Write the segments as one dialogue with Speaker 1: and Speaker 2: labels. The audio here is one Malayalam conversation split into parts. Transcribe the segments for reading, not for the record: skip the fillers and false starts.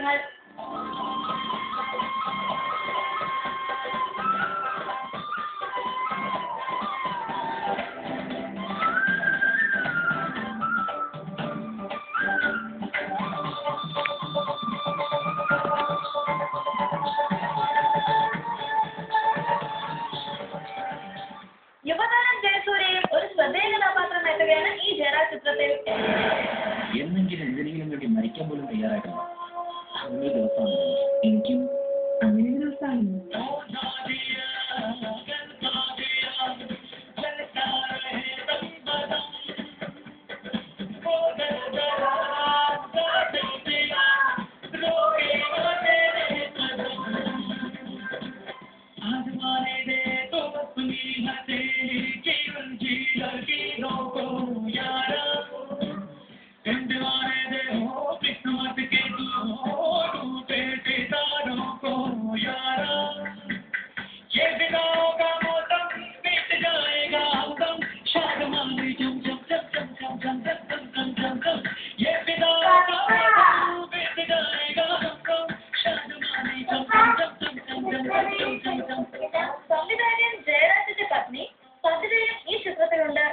Speaker 1: കഥാപാത്രങ്ങൾ. യുവതാരം ജയസൂര്യയും ഒരു ശ്രദ്ധേയ കഥാപാത്രം എത്തുകയാണ് ഈ ജയറാം ചിത്രത്തിൽ.
Speaker 2: എന്നെങ്കിലും എന്തിനെങ്കിലും വേണ്ടി മരിക്കാൻ പോലും തയ്യാറായിട്ടില്ല. അങ്ങനെ ദിവസമാണ് എനിക്കും അങ്ങനെ ദിവസമായിരുന്നു. സംവിധായകൻ ജയരാജിന്റെ പത്നി സജിതയും ഈ ചിത്രത്തിലുണ്ട്.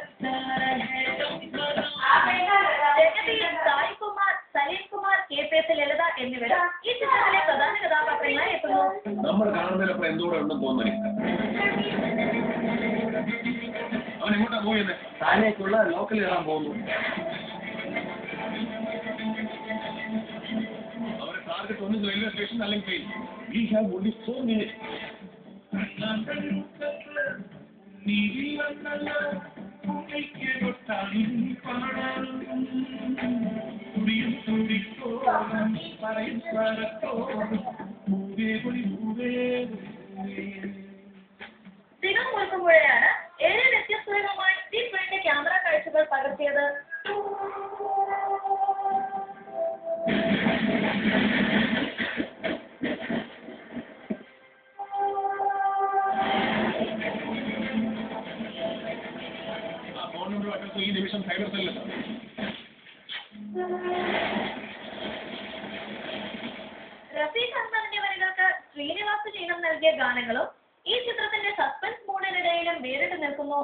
Speaker 2: ജഗതി, സായികുമാർ, സലീം കുമാർ, KPS ലളിത എന്നിവരും ഈ ചിത്രത്തിലെ പ്രധാന കഥാപാത്രങ്ങളായി എത്തുന്നു.
Speaker 3: നമ്മൾ കാണുന്നതിലപ്പുറം എന്തുകൂടെ ഉണ്ടെന്ന് തോന്നുന്നില്ല. അവൻ എങ്ങോട്ടാ പോയത്? താനേക്കുള്ള ലോക്കൽ ഇടാൻ പോകുന്നു. അവരെ ടാർഗറ്റ് ഒന്ന് റെയിൽവേ സ്റ്റേഷൻ അല്ലെങ്കിൽ we have only 4 minutes.
Speaker 1: ദിനം മുഴുക്കുമ്പോഴാണ് 7 വ്യത്യസ്തമായി ഈ ഫിലിമിന്റെ ക്യാമറ കാഴ്ചകൾ പകർത്തിയത്.
Speaker 3: ഈ നിമിഷം സൈബർ സെല്ലിൽ
Speaker 1: റഫീഖ് അഹമ്മദിന്റെ വരികൾക്ക് ശ്രീനിവാസ് ഈണം നൽകിയ ഗാനങ്ങളും ഈ ചിത്രത്തിന്റെ സസ്പെൻസ് മൂഡിനിടയിലും വേറിട്ട് നിൽക്കുന്നു.